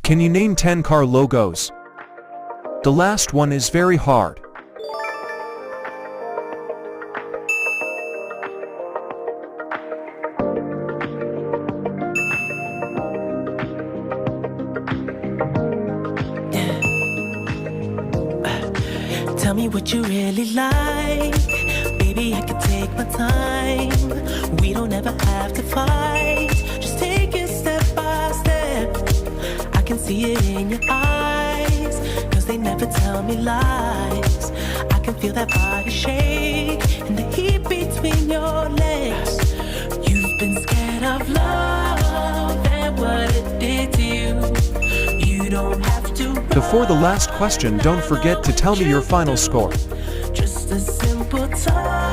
Can you name 10 car logos? The last one is very hard. Tell me what you really like. Baby, I can take my time. We don't ever have to fight. Just take it step by step. I can see it in your eyes, 'cause they never tell me lies. I can feel that body shake and the heat between your legs. You've been scared of love and what it did to you. You don't have to. Before the last question, don't forget to tell me your final score. Just a simple touch.